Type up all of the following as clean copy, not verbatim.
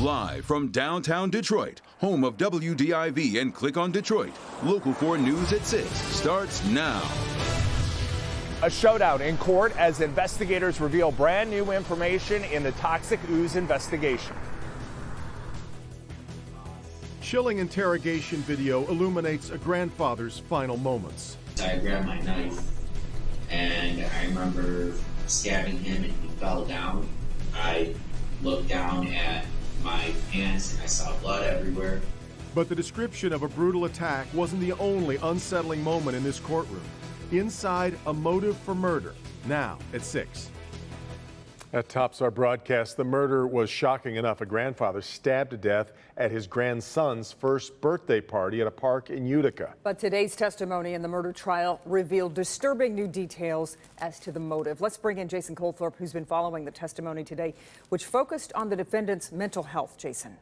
Live from downtown Detroit, home of WDIV and Click on Detroit, Local 4 News at 6 starts now. A showdown in court as investigators reveal brand new information in the toxic ooze investigation. Chilling interrogation video illuminates a grandfather's final moments. I grabbed my knife and I remember stabbing him and he fell down. I looked down at my pants and I saw blood everywhere. But the description of a brutal attack wasn't the only unsettling moment in this courtroom. Inside, a motive for murder, now at 6. That tops our broadcast. The murder was shocking enough. A grandfather stabbed to death at his grandson's first birthday party at a park in Utica. But today's testimony in the murder trial revealed disturbing new details as to the motive. Let's bring in Jason Colthorpe, who's been following the testimony today, which focused on the defendant's mental health. Jason.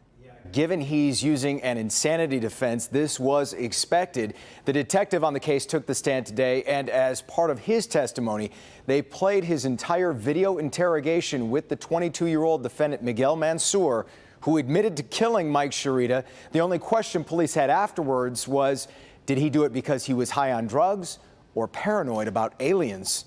Given he's using an insanity defense, this was expected. The detective on the case took the stand today, and as part of his testimony, they played his entire video interrogation with the 22-year-old defendant, Miguel Mansour, who admitted to killing Mike Sciarrita. The only question police had afterwards was, did he do it because he was high on drugs or paranoid about aliens?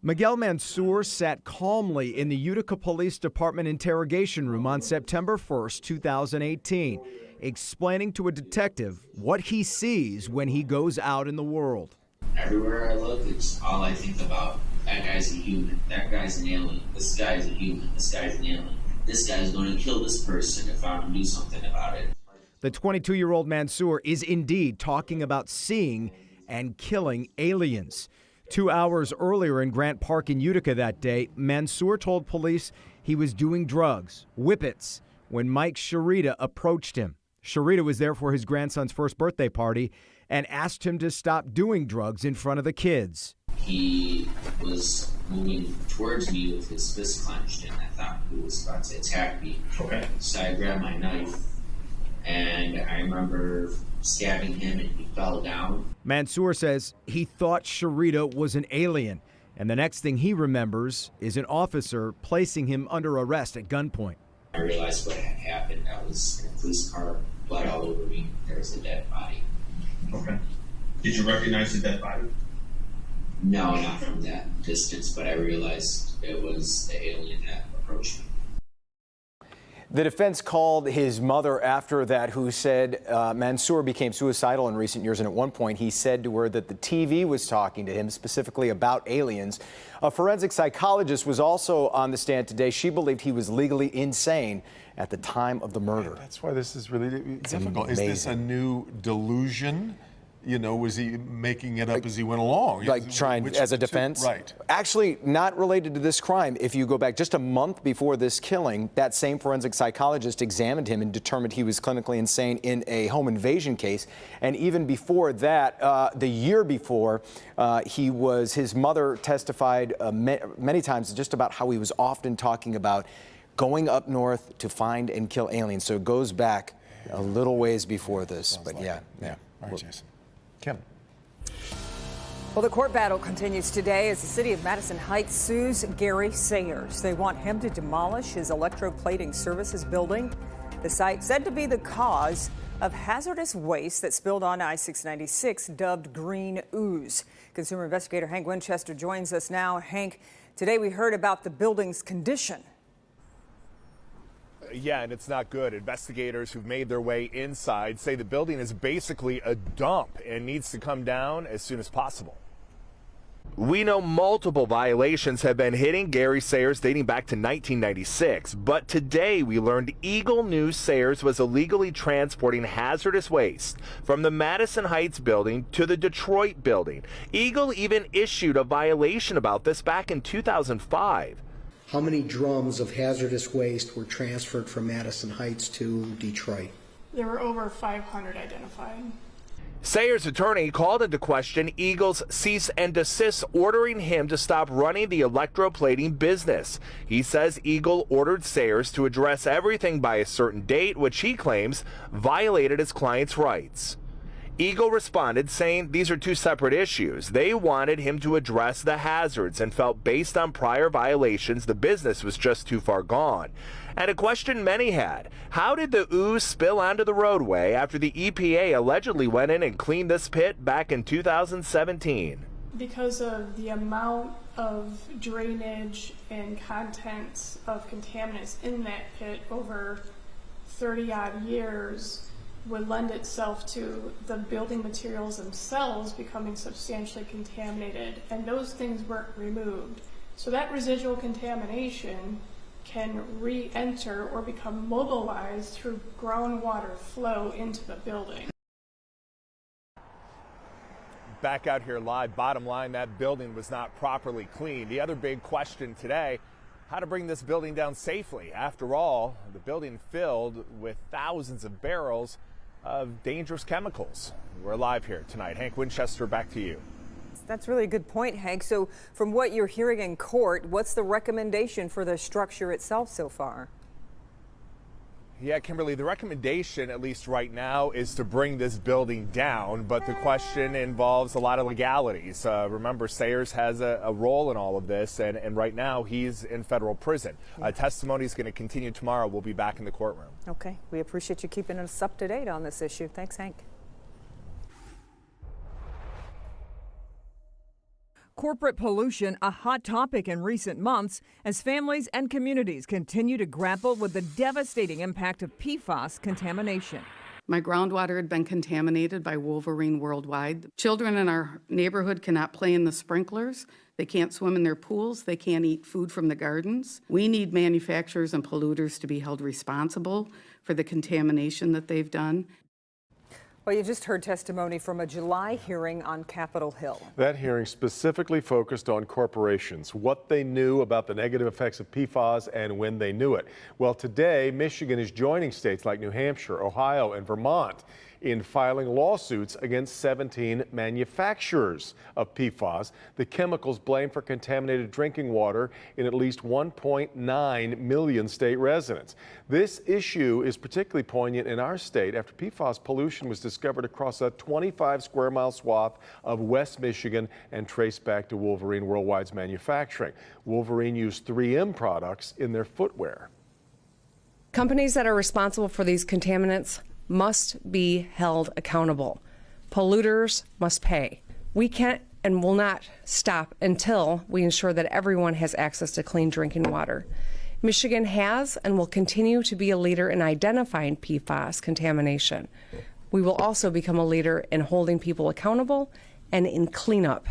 Miguel Mansour sat calmly in the Utica Police Department interrogation room on September 1st, 2018, explaining to a detective what he sees when he goes out in the world. Everywhere I look, it's all I think about. That guy's a human. That guy's an alien. This guy's a human. This guy's an alien. This guy's going to kill this person if I don't do something about it. The 22-year-old Mansour is indeed talking about seeing and killing aliens. 2 hours earlier in Grant Park in Utica that day, Mansour told police he was doing drugs, whippets, when Mike Sciarrita approached him. Sciarrita was there for his grandson's first birthday party and asked him to stop doing drugs in front of the kids. He was moving towards me with his fist clenched, and I thought he was about to attack me. Okay. So I grabbed my knife, and I remember stabbing him and he fell down. Mansour says he thought Sciarrita was an alien, and the next thing he remembers is an officer placing him under arrest at gunpoint. I realized what had happened. I was in a police car, blood all over me. There was a dead body. Okay. Did you recognize the dead body? No, not from that distance, but I realized it was the alien that approached me. The defense called his mother after that, who said Mansour became suicidal in recent years, and at one point he said to her that the TV was talking to him specifically about aliens. A forensic psychologist was also on the stand today. She believed he was legally insane at the time of the murder. That's why this is really difficult. Amazing. Is this a new delusion? You know, was he making it up as he went along? Like trying as a defense? Right. Actually, not related to this crime. If you go back just a month before this killing, that same forensic psychologist examined him and determined he was clinically insane in a home invasion case. And even before that, the year before, his mother testified many times just about how he was often talking about going up north to find and kill aliens. So it goes back a little ways before this. Sounds but like yeah. All right, Jason. Kim. Well, the court battle continues today as the city of Madison Heights sues Gary Sayers. They want him to demolish his electroplating services building. The site said to be the cause of hazardous waste that spilled on I-696, dubbed green ooze. Consumer investigator Hank Winchester joins us now. Hank, today we heard about the building's condition. Yeah, and it's not good. Investigators who've made their way inside say the building is basically a dump and needs to come down as soon as possible. We know multiple violations have been hitting Gary Sayers dating back to 1996, but today we learned Eagle News Sayers was illegally transporting hazardous waste from the Madison Heights building to the Detroit building. Eagle even issued a violation about this back in 2005. How many drums of hazardous waste were transferred from Madison Heights to Detroit? There were over 500 identified. Sayers' attorney called into question Eagle's cease and desist, ordering him to stop running the electroplating business. He says Eagle ordered Sayers to address everything by a certain date, which he claims violated his client's rights. Eagle responded saying these are two separate issues. They wanted him to address the hazards and felt based on prior violations, the business was just too far gone. And a question many had, how did the ooze spill onto the roadway after the EPA allegedly went in and cleaned this pit back in 2017? Because of the amount of drainage and contents of contaminants in that pit over 30 odd years would lend itself to the building materials themselves becoming substantially contaminated, and those things weren't removed. So that residual contamination can re-enter or become mobilized through groundwater flow into the building. Back out here live, bottom line, that building was not properly cleaned. The other big question today, how to bring this building down safely. After all, the building filled with thousands of barrels of dangerous chemicals. We're live here tonight. Hank Winchester, back to you. That's really a good point, Hank. So from what you're hearing in court, what's the recommendation for the structure itself so far? Yeah, Kimberly, the recommendation, at least right now, is to bring this building down, but the question involves a lot of legalities. Remember, Sayers has a role in all of this, and right now he's in federal prison. Testimony is going to continue tomorrow. We'll be back in the courtroom. Okay, we appreciate you keeping us up to date on this issue. Thanks, Hank. Corporate pollution, a hot topic in recent months as families and communities continue to grapple with the devastating impact of PFAS contamination. My groundwater had been contaminated by Wolverine Worldwide. Children in our neighborhood cannot play in the sprinklers. They can't swim in their pools. They can't eat food from the gardens. We need manufacturers and polluters to be held responsible for the contamination that they've done. Well, you just heard testimony from a July hearing on Capitol Hill. That hearing specifically focused on corporations, what they knew about the negative effects of PFAS and when they knew it. Well, today, Michigan is joining states like New Hampshire, Ohio, and Vermont in filing lawsuits against 17 manufacturers of PFAS, the chemicals blamed for contaminated drinking water in at least 1.9 million state residents. This issue is particularly poignant in our state after PFAS pollution was discovered across a 25 square mile swath of West Michigan and traced back to Wolverine Worldwide's manufacturing. Wolverine used 3M products in their footwear. Companies that are responsible for these contaminants must be held accountable. Polluters must pay. We can't and will not stop until we ensure that everyone has access to clean drinking water. Michigan has and will continue to be a leader in identifying PFAS contamination. We will also become a leader in holding people accountable and in cleanup.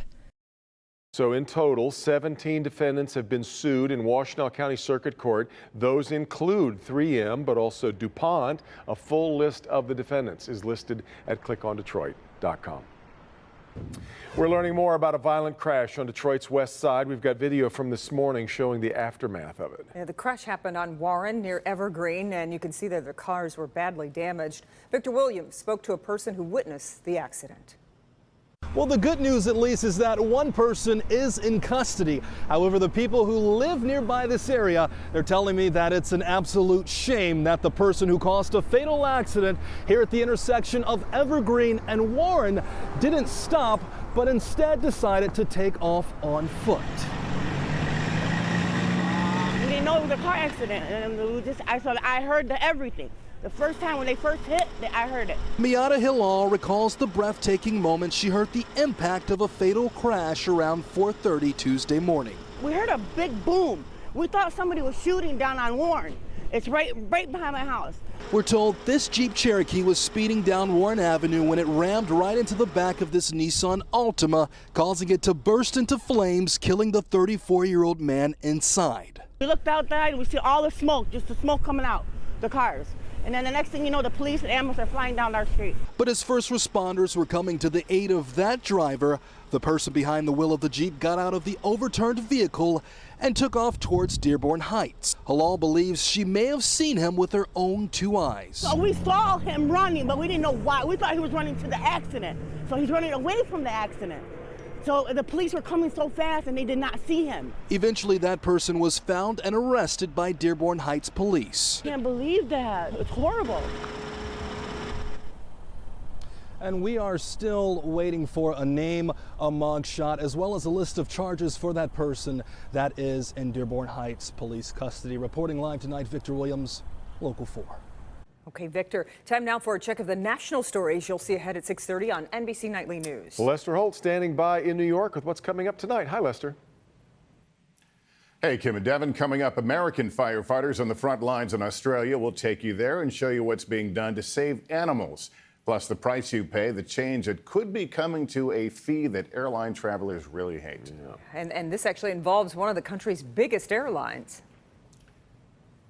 So in total, 17 defendants have been sued in Washtenaw County Circuit Court. Those include 3M, but also DuPont. A full list of the defendants is listed at clickondetroit.com. We're learning more about a violent crash on Detroit's west side. We've got video from this morning showing the aftermath of it. Yeah, the crash happened on Warren near Evergreen, and you can see that the cars were badly damaged. Victor Williams spoke to a person who witnessed the accident. Well, the good news at least is that one person is in custody. However, the people who live nearby this area, they're telling me that it's an absolute shame that the person who caused a fatal accident here at the intersection of Evergreen and Warren didn't stop, but instead decided to take off on foot. We didn't know it was a car accident, and I heard everything. The first time when they first hit, I heard it. Miata Hilal recalls the breathtaking moment she heard the impact of a fatal crash around 4:30 Tuesday morning. We heard a big boom. We thought somebody was shooting down on Warren. It's right behind my house. We're told this Jeep Cherokee was speeding down Warren Avenue when it rammed right into the back of this Nissan Altima, causing it to burst into flames, killing the 34-year-old man inside. We looked outside and we see all the smoke, just the smoke coming out, the cars. And then the next thing you know, the police and ambulance are flying down our street. But as first responders were coming to the aid of that driver, the person behind the wheel of the Jeep got out of the overturned vehicle and took off towards Dearborn Heights. Halal believes she may have seen him with her own two eyes. So we saw him running, but we didn't know why. We thought he was running to the accident. So he's running away from the accident. So the police were coming so fast and they did not see him. Eventually that person was found and arrested by Dearborn Heights police. I can't believe that. It's horrible. and we are still waiting for a name, a mugshot, as well as a list of charges for that person that is in Dearborn Heights police custody. Reporting live tonight, Victor Williams, Local 4. Okay, Victor, time now for a check of the national stories you'll see ahead at 6:30 on NBC Nightly News. Lester Holt standing by in New York with what's coming up tonight. Hi, Lester. Hey, Kim and Devin, coming up, American firefighters on the front lines in Australia will take you there and show you what's being done to save animals. Plus, the price you pay, the change that could be coming to a fee that airline travelers really hate. And this actually involves one of the country's biggest airlines.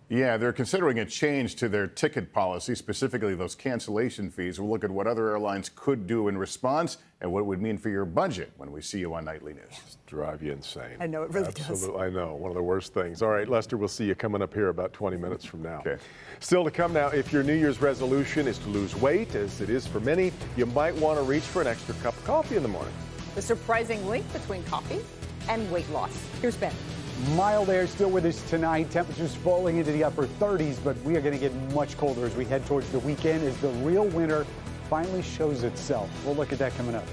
Yeah, they're considering a change to their ticket policy, specifically those cancellation fees. We'll look at what other airlines could do in response and what it would mean for your budget when we see you on Nightly News. Just drive you insane. I know, it really Absolutely, I know. One of the worst things. All right, Lester, we'll see you coming up here about 20 minutes from now. Okay. Still to come now, if your New Year's resolution is to lose weight, as it is for many, you might want to reach for an extra cup of coffee in the morning. The surprising link between coffee and weight loss. Here's Ben. Mild air still with us tonight. Temperatures falling into the upper 30s, but we are going to get much colder as we head towards the weekend as the real winter finally shows itself. We'll look at that coming up.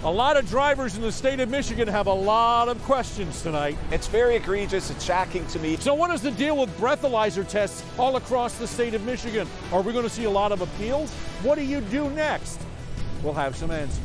A lot of drivers in the state of Michigan have a lot of questions tonight. It's very egregious. It's shocking to me. So what is the deal with breathalyzer tests all across the state of Michigan? Are we going to see a lot of appeals? What do you do next? We'll have some answers.